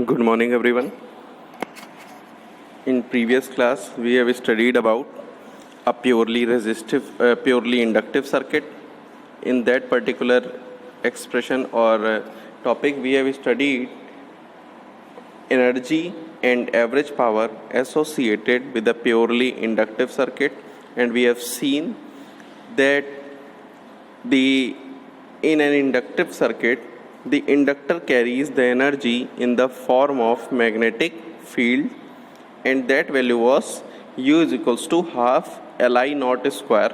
Good morning, everyone. In previous class, we have studied about a purely inductive circuit. In that particular expression or topic, we have studied energy and average power associated with a purely inductive circuit, and we have seen that in an inductive circuit, the inductor carries the energy in the form of magnetic field, and that value was U is equals to half Li naught square.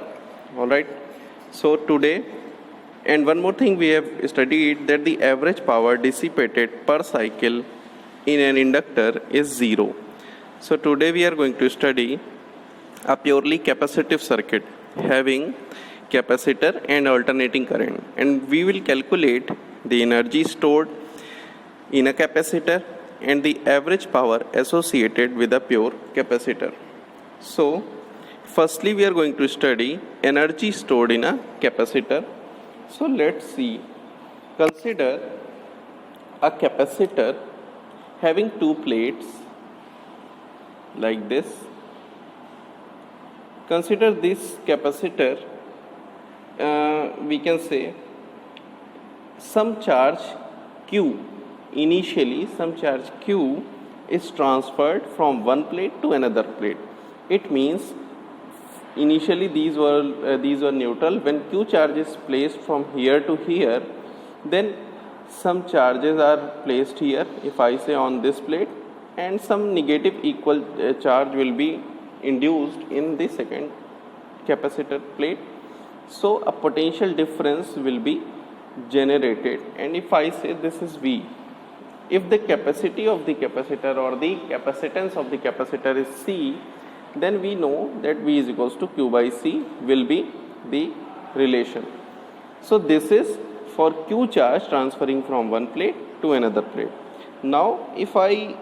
All right. So today, and one more thing we have studied, that the average power dissipated per cycle in an inductor is 0. So today we are going to study a purely capacitive circuit having capacitor and alternating current, and we will calculate the energy stored in a capacitor and the average power associated with a pure capacitor. So firstly we are going to study energy stored in a capacitor. So let's see, consider a capacitor having two plates like this. Consider this capacitor, we can say some charge Q. Initially, some charge Q is transferred from one plate to another plate. It means initially these were neutral. When Q charge is placed from here to here, then some charges are placed here, if I say on this plate, and some negative equal charge will be induced in the second capacitor plate. So a potential difference will be generated, and if I say this is V, if the capacity of the capacitor or the capacitance of the capacitor is C, then we know that V is equals to Q by C will be the relation. So this is for Q charge transferring from one plate to another plate. Now if I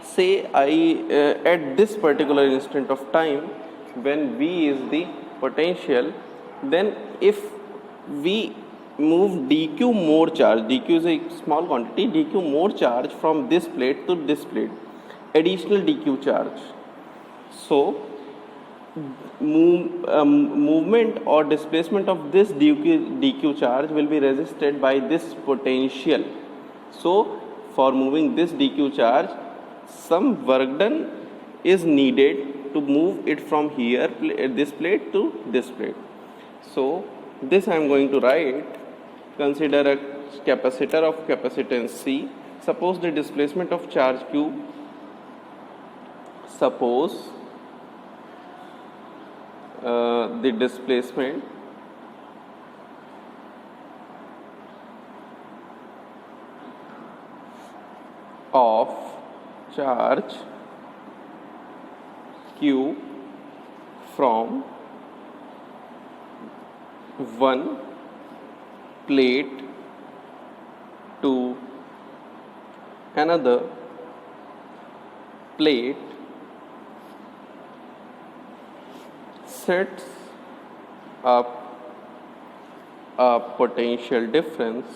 say at this particular instant of time when V is the potential, then if we move dq more charge, dq is a small quantity, dq more charge from this plate to this plate, additional dq charge. So movement or displacement of this dq charge will be resisted by this potential. So for moving this dq charge, some work done is needed to move it from here, this plate to this plate. So this I am going to write. Consider a capacitor of capacitance C. Suppose the displacement of charge Q, suppose the displacement of charge Q from one plate to another plate sets up a potential difference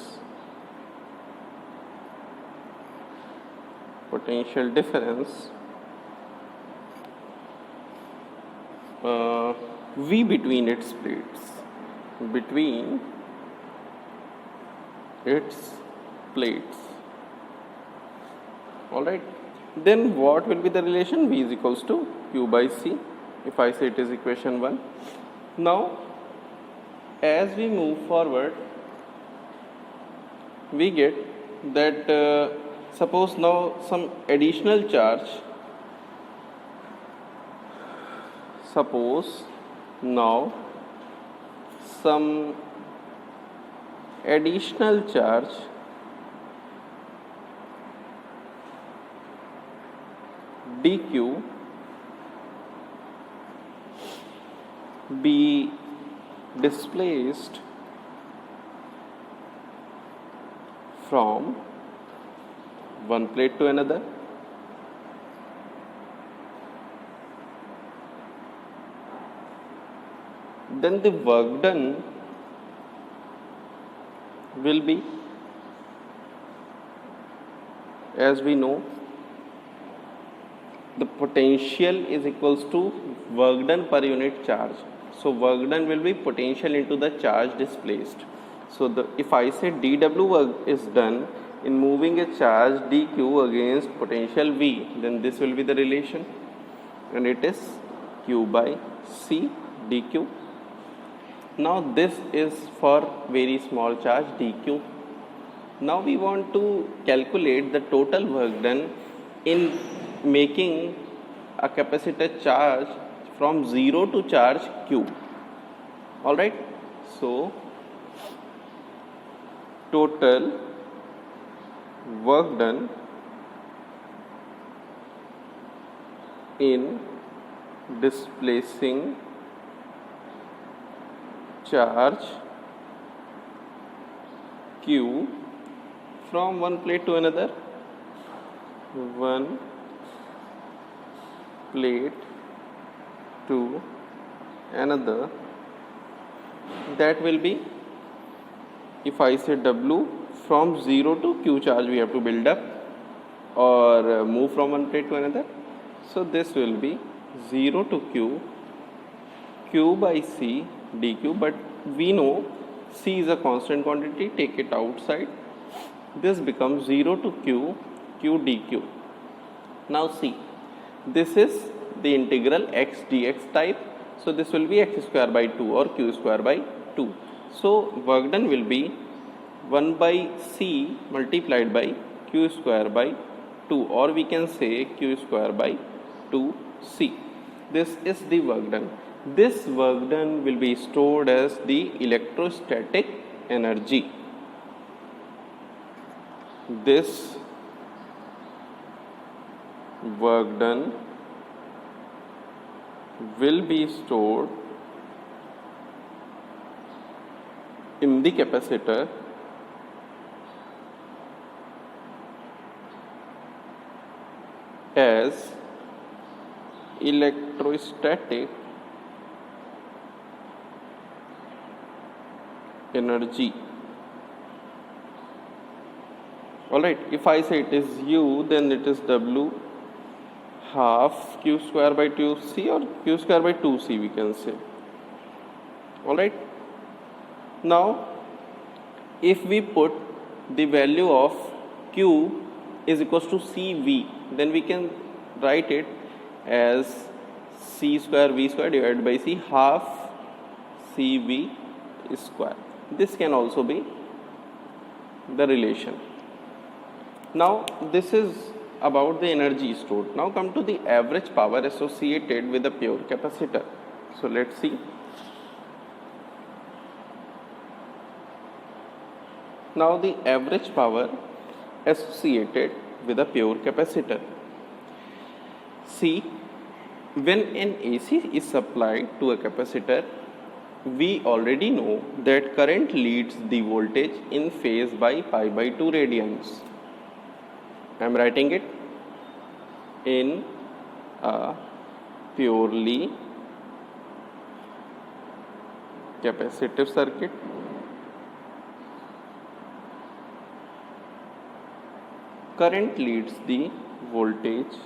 V between its plates. All right, then what will be the relation? V is equals to Q by C, if I say it is equation 1. Now as we move forward, we get that suppose now some additional charge, suppose now some additional charge dq be displaced from one plate to another, then the work done will be as we know, the potential is equals to work done per unit charge. So work done will be potential into the charge displaced. So if I say dW work is done in moving a charge dq against potential V, then this will be the relation, and it is q by c dq. Now this is for very small charge dq. Now we want to calculate the total work done in making a capacitor charge from 0 to charge q. Alright, so total work done in displacing charge q from one plate to another, one plate to another, that will be, if I say W, from 0 to q charge we have to build up or move from one plate to another. So this will be 0 to q by c dq, but we know c is a constant quantity, take it outside. This becomes 0 to q dq. Now see, this is the integral x dx type, so this will be x square by 2 or q square by 2. So work done will be 1 by c multiplied by q square by 2, or we can say q square by 2c. This is the work done. This work done will be stored as the electrostatic energy. This work done will be stored in the capacitor as electrostatic energy. Alright, if I say it is U, then it is W half q square by 2c or q square by 2c we can say. Alright, now if we put the value of q is equals to cv, then we can write it as c square v square divided by c half cv square. This can also be the relation. Now this is about the energy stored. Now come to the average power associated with a pure capacitor. So let's see. Now the average power associated with a pure capacitor. See, when an AC is supplied to a capacitor, we already know that current leads the voltage in phase by pi by 2 radians. I am writing it in a purely capacitive circuit. Current leads the voltage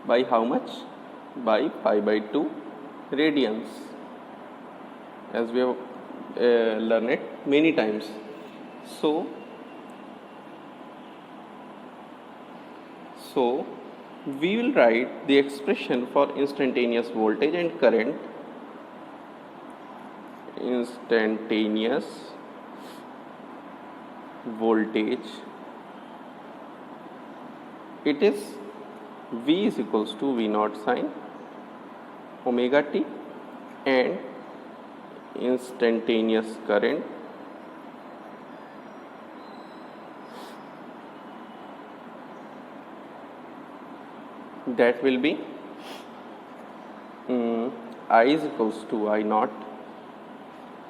by how much? By pi by 2 radians, as we have learned it many times. So we will write the expression for instantaneous voltage and current. Instantaneous voltage, it is V is equals to V naught sine omega t, and instantaneous current that will be I is equals to I naught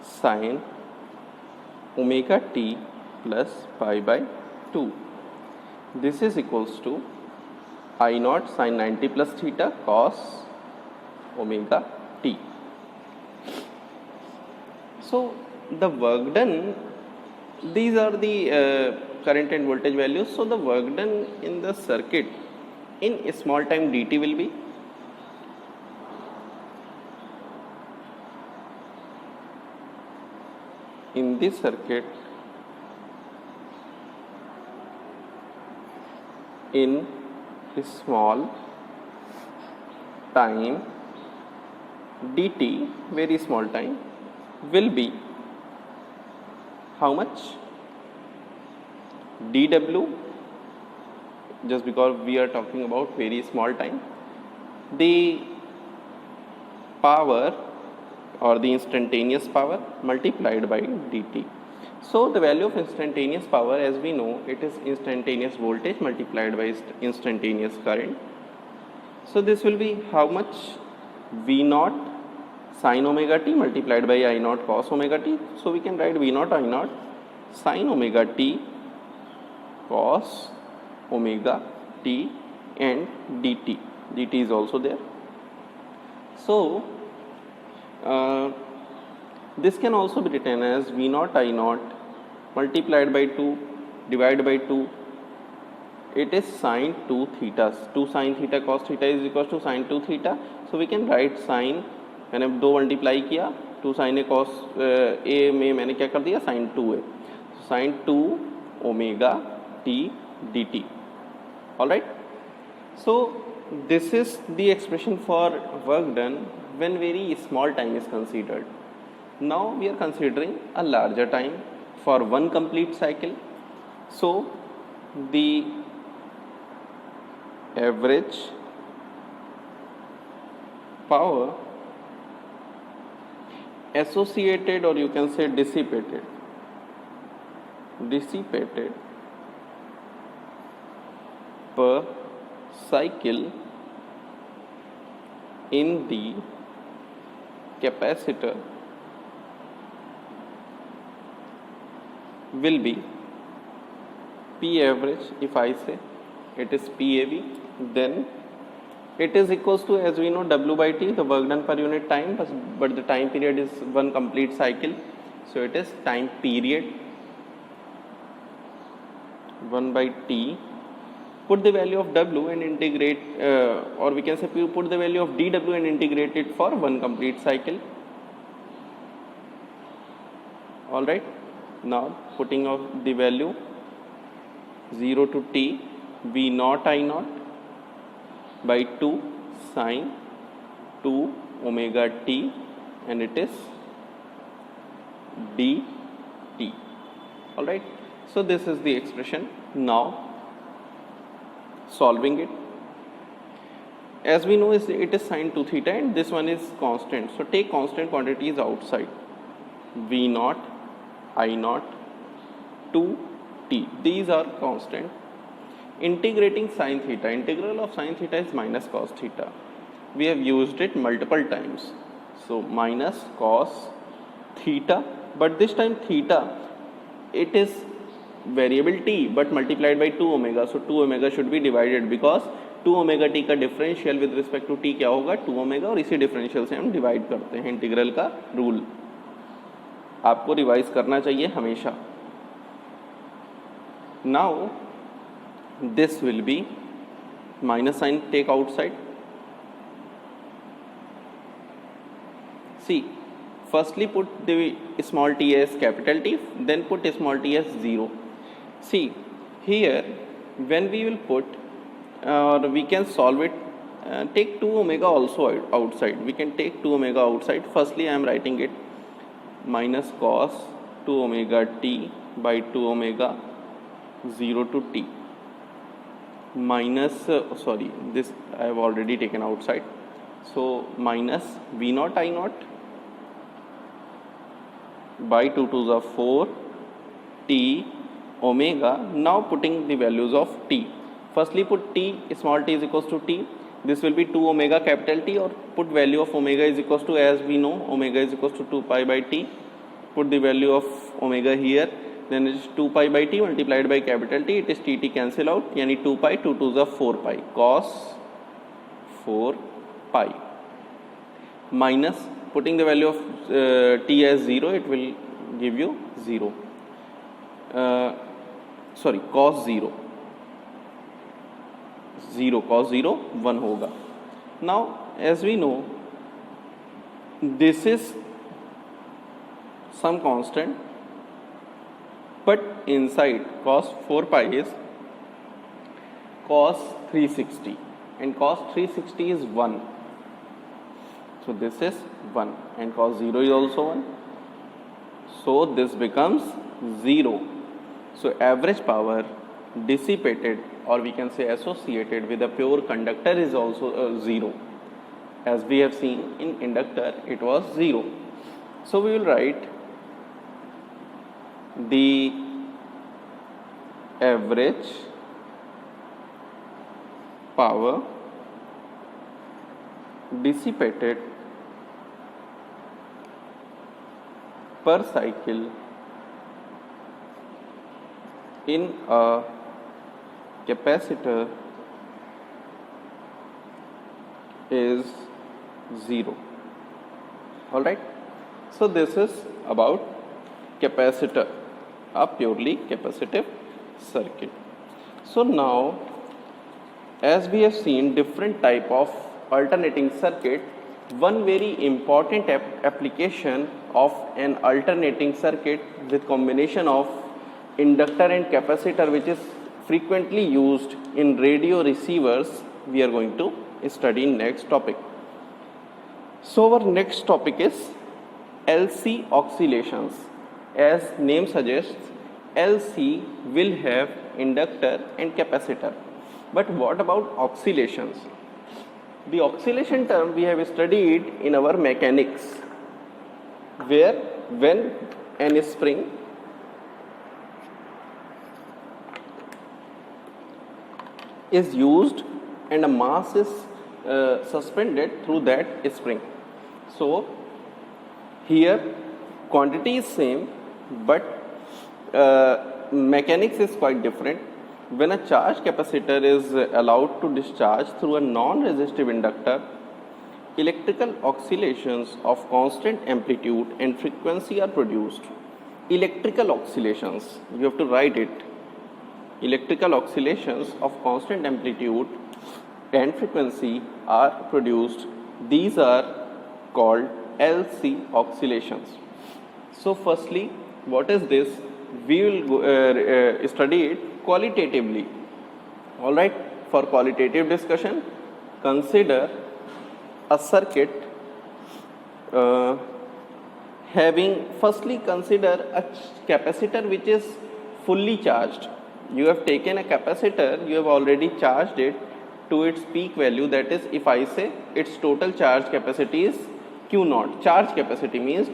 sine omega t plus pi by 2. This is equals to I naught sine 90 plus theta cos omega t. So the work done, these are the current and voltage values. So the work done in the circuit in a small time dt will be in this circuit in a small time dt, very small time, will be how much? dw, just because we are talking about very small time, the power or the instantaneous power multiplied by dt. So the value of instantaneous power, as we know, it is instantaneous voltage multiplied by instantaneous current. So this will be how much? V naught sin omega t multiplied by I naught cos omega t. So we can write V naught I naught sin omega t cos omega t and dt. dt is also there. So this can also be written as V naught I naught multiplied by 2 divided by 2. It is sin 2 theta. 2 sin theta cos theta is equal to sin 2 theta. So we can write sin, मैंने 2 multiply किया, 2 sin a cos a में मैंने क्या कर दिया, sin 2a, sin 2 omega t dt. Alright. So this is the expression for work done when very small time is considered. Now we are considering a larger time for one complete cycle. So the average power associated, or you can say dissipated per cycle in the capacitor will be P average. If I say it is PAV, then it is equals to, as we know, W by T, the work done per unit time, but the time period is one complete cycle. So it is time period 1 by T. Put the value of W and integrate, or we can say put the value of dW and integrate it for one complete cycle. Alright. Now putting of the value 0 to t, V naught I naught by 2 sin 2 omega t, and it is dt. Alright. So this is the expression. Now solving it, as we know, it is sin 2 theta and this one is constant. So take constant quantities outside. V naught I naught 2 t, these are constant. Integrating sin theta, integral of sin theta is minus cos theta. We have used it multiple times. So minus cos theta, but this time theta, it is variable t but multiplied by 2 omega. So 2 omega should be divided, because 2 omega t का differential with respect to t क्या होगा, 2 omega, और इसी differential से हम divide करते हैं. Integral का रूल आपको रिवाइज करना चाहिए हमेशा. Now this will be minus sign take outside. See, firstly put the small t as capital T, then put small t as 0. See, here when we will put, or we can solve it, take 2 omega also outside. We can take 2 omega outside. Firstly I am writing it minus cos 2 omega t by 2 omega 0 to t minus, this I have already taken outside. So minus V naught I naught by 2 to the 4 t omega. Now putting the values of t. Firstly put t, small t is equals to t. This will be 2 omega capital T, or put value of omega is equals to, as we know, omega is equals to 2 pi by t. Put the value of omega here, then it is 2 pi by t multiplied by capital T. It is t cancel out, yani 2 pi, 2 to the 4 pi, cos 4 pi minus putting the value of t as 0, it will give you 0. Cos 0 cos 0 1 होगा. Now as we know, this is some constant, but inside cos 4 pi is cos 360, and cos 360 is 1. So this is 1, and cos 0 is also 1. So this becomes 0. So average power dissipated, or we can say associated with a pure conductor, is also 0. As we have seen in inductor, it was 0. So we will write the average power dissipated per cycle in a capacitor is 0. All right. So this is about capacitor, a purely capacitive circuit. So now, as we have seen different type of alternating circuit, one very important application of an alternating circuit with combination of inductor and capacitor, which is frequently used in radio receivers, we are going to study in next topic. So our next topic is LC oscillations. As name suggests, LC will have inductor and capacitor. But what about oscillations? The oscillation term we have studied in our mechanics, where when an spring is used and a mass is suspended through that spring. So here quantity is same, but mechanics is quite different. When a charged capacitor is allowed to discharge through a non-resistive inductor, electrical oscillations of constant amplitude and frequency are produced. Electrical oscillations, you have to write it. Electrical oscillations of constant amplitude and frequency are produced. These are called LC oscillations. So firstly, what is this? We will study it qualitatively. All right. For qualitative discussion, consider a circuit firstly consider a capacitor which is fully charged. You have taken a capacitor, you have already charged it to its peak value, that is, if I say its total charge capacity is Q naught. Charge capacity means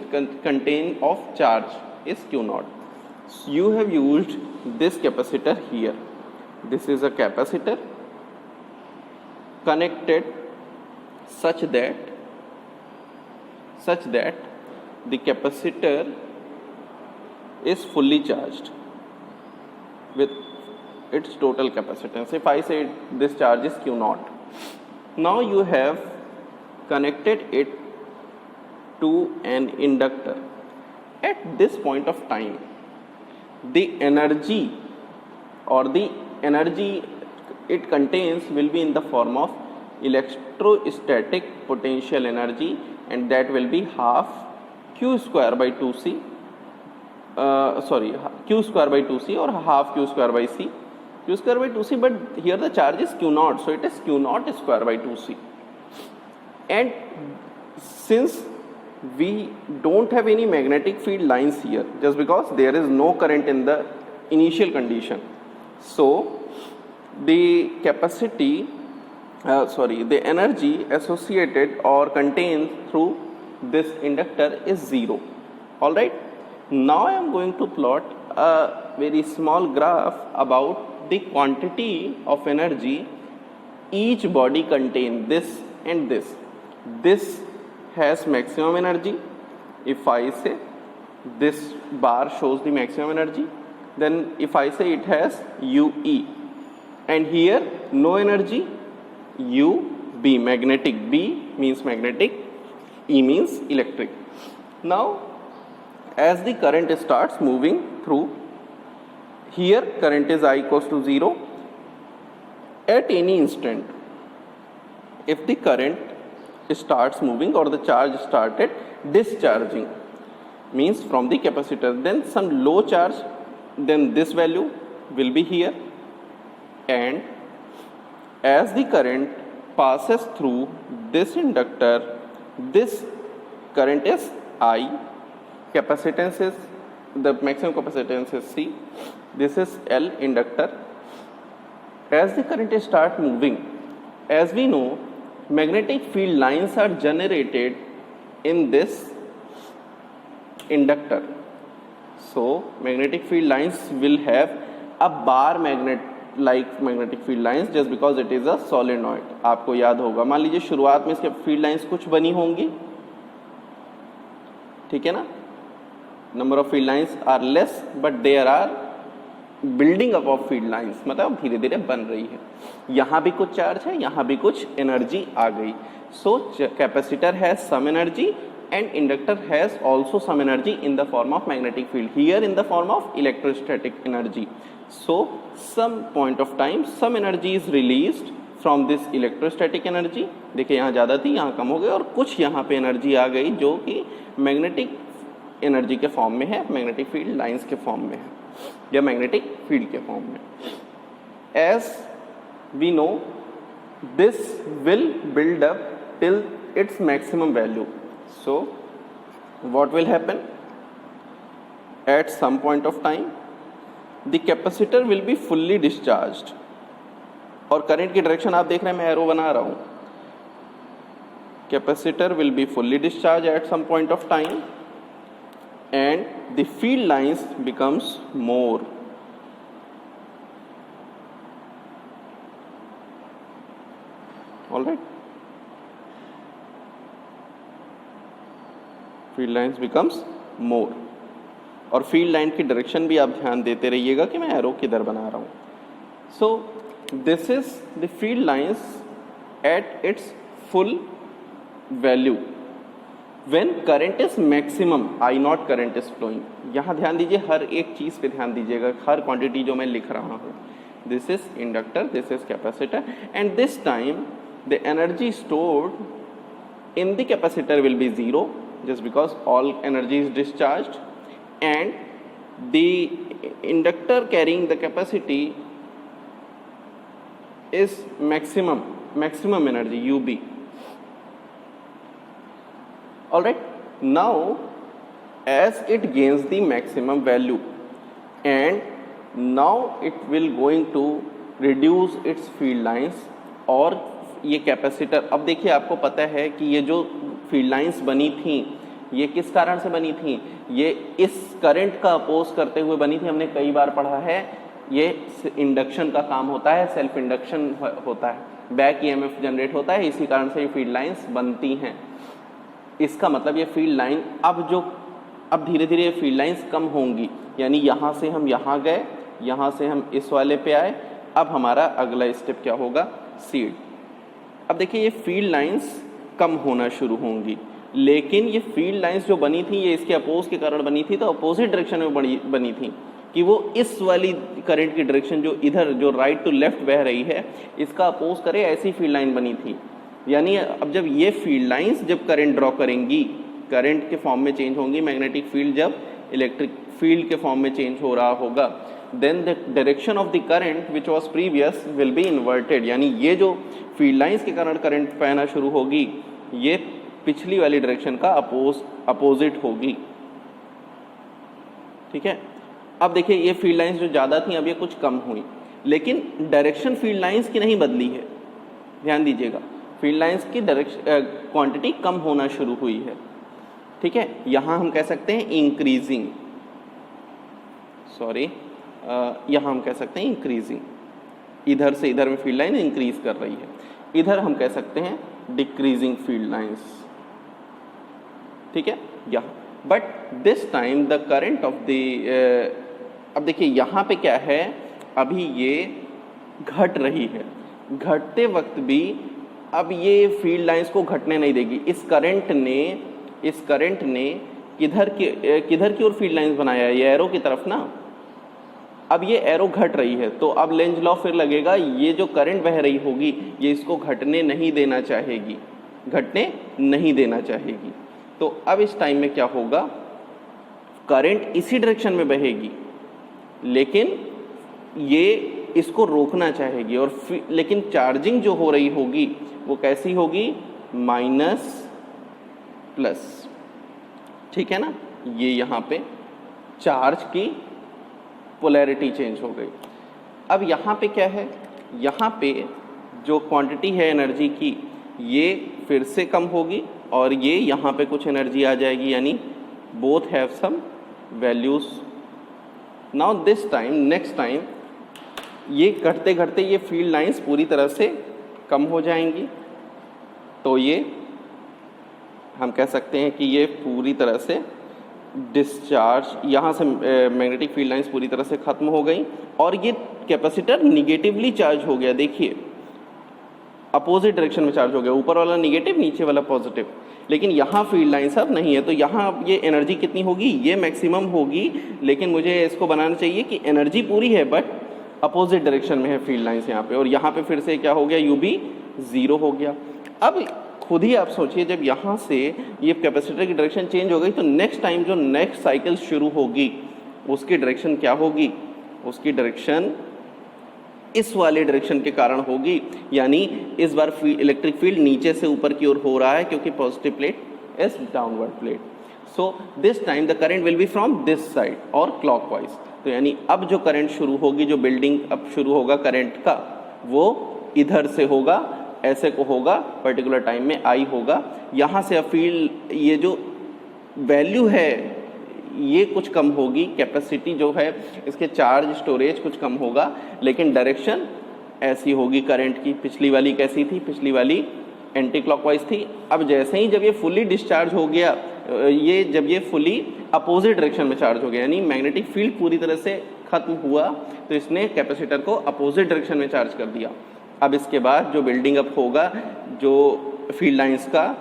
contain of charge is Q naught. So you have used this capacitor here. This is a capacitor connected such that the capacitor is fully charged with its total capacitance. If I say this charge is Q naught, now you have connected it to an inductor. At this point of time, the energy or the energy it contains will be in the form of electrostatic potential energy, and that will be half Q square by 2C. Q square by 2C or half Q square by C. Q square by 2C, but here the charge is Q naught, so it is Q naught square by 2C. And since we don't have any magnetic field lines here, just because there is no current in the initial condition, so the capacity, the energy associated or contained through this inductor is 0. Alright. Now I am going to plot a very small graph about the quantity of energy each body contains, this and this. This has maximum energy. If I say this bar shows the maximum energy, then if I say it has UE, and here no energy, UB, magnetic, B means magnetic, E means electric. Now as the current starts moving through, here current is I equals to 0. At any instant, if the current starts moving or the charge started discharging, means from the capacitor, then some low charge, then this value will be here, and as the current passes through this inductor, this current is I, capacitance is, the maximum capacitance is C, this is L, inductor. As the current start moving, as we know, magnetic field lines are generated in this inductor. So magnetic field lines will have a bar magnet like magnetic field lines just because it is a solenoid. आपको याद होगा, मान लीजिए शुरुआत में इसके field lines कुछ बनी होंगी, ठीक है ना, number of field lines are less but there are building up of field lines, मतलब धीरे धीरे बन रही है. यहाँ भी कुछ चार्ज है, यहाँ भी कुछ एनर्जी आ गई. So capacitor has some energy and inductor has also some energy in the form of magnetic field, here in the form of electrostatic energy. So some point of time some energy is released from this electrostatic energy. देखिए यहाँ ज़्यादा थी, यहाँ कम हो गई, और कुछ यहाँ पे एनर्जी आ गई जो कि मैग्नेटिक एनर्जी के फॉर्म में है, मैग्नेटिक फील्ड लाइंस के फॉर्म में है या मैग्नेटिक फील्ड के फॉर्म में. As we know, this will build up till its maximum value. So what will happen? At some point of time, the capacitor will be fully discharged. और current की direction आप देख रहे हैं, मैं arrow बना रहा हूँ. Capacitor will be fully discharged at some point of time, and the field lines becomes more. All right. Field lines becomes more. और फील्ड लाइन की डायरेक्शन भी आप ध्यान देते रहिएगा कि मैं एरो किधर बना रहा हूँ. So this is the field lines at its full value when current is maximum, I not current is flowing. यहाँ ध्यान दीजिए, हर एक चीज़ पे ध्यान दीजिएगा, हर क्वांटिटी जो मैं लिख रहा हूँ. This is inductor, this is capacitor, and this time the energy stored in the capacitor will be zero just because all energy is discharged, and the inductor carrying the capacity is maximum energy UB. All right, now as it gains the maximum value, and now it will going to reduce its field lines. और ये capacitor, अब देखिए आपको पता है कि ये जो फील्ड लाइंस बनी थी ये किस कारण से बनी थी, ये इस करंट का अपोज करते हुए बनी थी. हमने कई बार पढ़ा है, ये इंडक्शन का काम होता है, सेल्फ इंडक्शन होता है, बैक ईएमएफ जनरेट होता है, इसी कारण से ये फील्ड लाइंस बनती हैं. इसका मतलब ये फील्ड लाइन अब धीरे धीरे ये फील्ड लाइंस कम होंगी, यानी यहाँ से हम यहाँ गए, यहाँ से हम इस वाले पे आए. अब हमारा अगला स्टेप क्या होगा, सीड. अब देखिए ये फील्ड लाइंस कम होना शुरू होंगी, लेकिन ये फील्ड लाइंस जो बनी थी ये इसके अपोज के कारण बनी थी, तो अपोजिट डायरेक्शन में बनी थी कि वो इस वाली करंट की डायरेक्शन जो इधर जो राइट टू लेफ्ट बह रही है इसका अपोज करे, ऐसी फील्ड लाइन बनी थी. यानी अब जब ये फील्ड लाइंस जब करंट ड्रॉ करेंगी, करंट के फॉर्म में चेंज होंगी, मैग्नेटिक फील्ड जब इलेक्ट्रिक फील्ड के फॉर्म में चेंज हो रहा होगा, then the direction of the current which was previous will be inverted. यानी ये जो फील्ड लाइंस के कारण करंट बहना शुरू होगी ये पिछली वाली डायरेक्शन का अपोजिट होगी. ठीक है. अब देखिए ये फील्ड लाइंस जो ज़्यादा थी अब ये कुछ कम हुई, लेकिन डायरेक्शन फील्ड लाइंस की नहीं बदली है. ध्यान दीजिएगा, फील्ड लाइंस की डायरेक्शन क्वांटिटी कम होना शुरू हुई है. ठीक है. यहाँ हम कह सकते हैं इंक्रीजिंग, यहाँ हम कह सकते हैं इंक्रीजिंग. इधर से इधर में फील्ड लाइन इंक्रीज कर रही है. इधर हम कह सकते हैं डिक्रीजिंग फील्ड लाइंस. ठीक है. यहाँ but this time the current of the, अब देखिए यहाँ पे क्या है, अभी ये घट रही है. घटते वक्त भी अब ये फील्ड लाइंस को घटने नहीं देगी। इस करंट ने किधर की ओर फील्ड लाइंस बनाया है, ये एरो की तरफ ना। अब ये एरो घट रही है तो अब लेंज लॉ फिर लगेगा, ये जो करंट बह रही होगी ये इसको घटने नहीं देना चाहेगी, तो अब इस टाइम में क्या होगा, करंट इसी डायरेक्शन में बहेगी लेकिन ये इसको रोकना चाहेगी, और लेकिन चार्जिंग जो हो रही होगी वो कैसी होगी, माइनस प्लस, ठीक है ना। ये यहाँ पे चार्ज की पोलैरिटी चेंज हो गई। अब यहाँ पे क्या है, यहाँ पे जो क्वांटिटी है एनर्जी की ये फिर से कम होगी और ये यहाँ पे कुछ एनर्जी आ जाएगी, यानी both have some values. Now this time, next time ये घटते घटते ये फील्ड लाइंस पूरी तरह से कम हो जाएंगी, तो ये हम कह सकते हैं कि ये पूरी तरह से डिस्चार्ज, यहाँ से मैग्नेटिक फील्ड लाइंस पूरी तरह से ख़त्म हो गई और ये कैपेसिटर निगेटिवली चार्ज हो गया। देखिए अपोजिट डायरेक्शन में चार्ज हो गया, ऊपर वाला निगेटिव नीचे वाला पॉजिटिव, लेकिन यहाँ फील्ड लाइंस अब नहीं है, तो यहाँ अब ये एनर्जी कितनी होगी, ये मैक्सिमम होगी, लेकिन मुझे इसको बनाना चाहिए कि एनर्जी पूरी है बट अपोजिट डायरेक्शन में है फील्ड लाइंस यहाँ पे, और यहाँ पे फिर से क्या हो गया, यू बी 0 हो गया। अब खुद ही आप सोचिए, जब यहाँ से ये कैपेसिटर की डायरेक्शन चेंज हो गई तो नेक्स्ट टाइम जो नेक्स्ट साइकिल शुरू होगी उसकी डायरेक्शन क्या होगी, उसकी डायरेक्शन इस वाले डायरेक्शन के कारण होगी, यानी इस बार इलेक्ट्रिक फील्ड नीचे से ऊपर की ओर हो रहा है क्योंकि positive plate is downward plate. So this time the current will be from this side और क्लॉकवाइज। तो यानी अब जो करंट शुरू होगी, जो बिल्डिंग अब शुरू होगा करंट का, वो इधर से होगा, ऐसे को होगा, पर्टिकुलर टाइम में आई होगा। यहाँ से अब फील्ड, ये जो वैल्यू है ये कुछ कम होगी, कैपेसिटी जो है इसके चार्ज स्टोरेज कुछ कम होगा, लेकिन डायरेक्शन ऐसी होगी करंट की। पिछली वाली कैसी थी, पिछली वाली एंटी क्लॉकवाइज थी। अब जैसे ही जब ये फुली डिस्चार्ज हो गया, जब ये फुली अपोजिट डायरेक्शन में चार्ज हो गया, यानी मैग्नेटिक फील्ड पूरी तरह से खत्म हुआ, तो इसने कैपेसिटर को अपोजिट डायरेक्शन में चार्ज कर दिया। अब इसके बाद जो बिल्डिंग अप होगा जो फील्ड लाइंस का,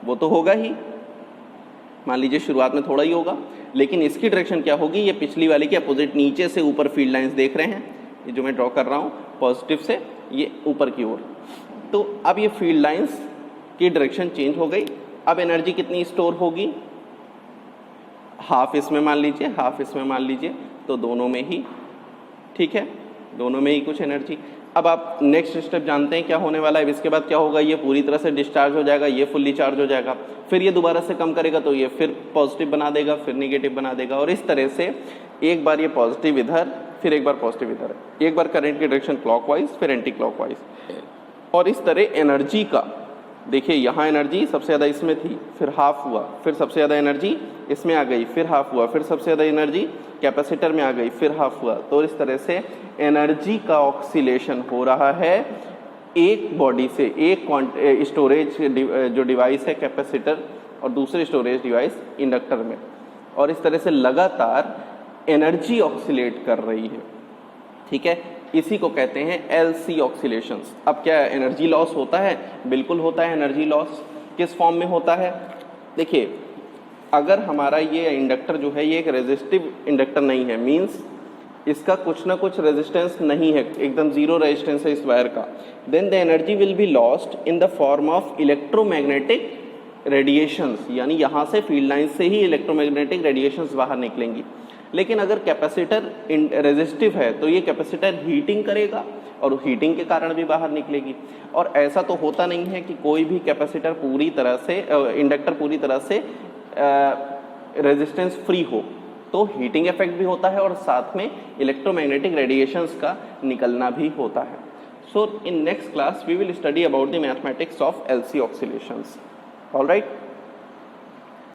वो तो होगा ही, मान लीजिए शुरुआत में थोड़ा ही होगा, लेकिन इसकी डायरेक्शन क्या होगी, ये पिछली वाली के अपोजिट, नीचे से ऊपर फील्ड लाइंस देख रहे हैं, ये जो मैं ड्रॉ कर रहा हूँ पॉजिटिव से ये ऊपर की ओर। तो अब ये फील्ड लाइंस की डायरेक्शन चेंज हो गई। अब एनर्जी कितनी स्टोर होगी, हाफ इसमें मान लीजिए, हाफ इसमें मान लीजिए, तो दोनों में ही, ठीक है, दोनों में ही कुछ एनर्जी। अब आप नेक्स्ट स्टेप जानते हैं क्या होने वाला है। इसके बाद क्या होगा, ये पूरी तरह से डिस्चार्ज हो जाएगा, ये फुल्ली चार्ज हो जाएगा, फिर ये दोबारा से कम करेगा तो ये फिर पॉजिटिव बना देगा, फिर नेगेटिव बना देगा, और इस तरह से एक बार ये पॉजिटिव इधर, फिर एक बार पॉजिटिव इधर, एक बार करंट की डायरेक्शन क्लॉकवाइज, फिर एंटी क्लॉकवाइज, और इस तरह एनर्जी का देखिए, यहाँ एनर्जी सबसे ज़्यादा इसमें थी, फिर हाफ हुआ, फिर सबसे ज़्यादा एनर्जी इसमें आ गई, फिर हाफ हुआ, फिर सबसे ज़्यादा एनर्जी कैपेसिटर में आ गई, फिर हाफ हुआ। तो इस तरह से एनर्जी का ऑक्सीलेशन हो रहा है एक बॉडी से, एक स्टोरेज जो डिवाइस है कैपेसिटर, और दूसरे स्टोरेज डिवाइस इंडक्टर में, और इस तरह से लगातार एनर्जी ऑक्सीलेट कर रही है, ठीक है। इसी को कहते हैं LC ऑक्सीलेशंस। अब क्या एनर्जी लॉस होता है, बिल्कुल होता है एनर्जी लॉस। किस फॉर्म में होता है, देखिए अगर हमारा ये इंडक्टर जो है ये एक रेजिस्टिव इंडक्टर नहीं है, मींस इसका कुछ ना कुछ रेजिस्टेंस नहीं है, एकदम जीरो रेजिस्टेंस है इस वायर का, then the energy will be lost in the form of electromagnetic radiations, यानी यहाँ से फील्ड लाइन से ही इलेक्ट्रोमैग्नेटिक रेडिएशंस बाहर निकलेंगी। लेकिन अगर कैपेसिटर रेजिस्टिव है तो ये कैपेसिटर हीटिंग करेगा और हीटिंग के कारण भी बाहर निकलेगी। और ऐसा तो होता नहीं है कि कोई भी कैपेसिटर पूरी तरह से, इंडक्टर पूरी तरह से रेजिस्टेंस फ्री हो, तो हीटिंग इफेक्ट भी होता है और साथ में इलेक्ट्रोमैग्नेटिक रेडिएशंस का निकलना भी होता है। So in next class we will study about the mathematics of LC oscillations. All right.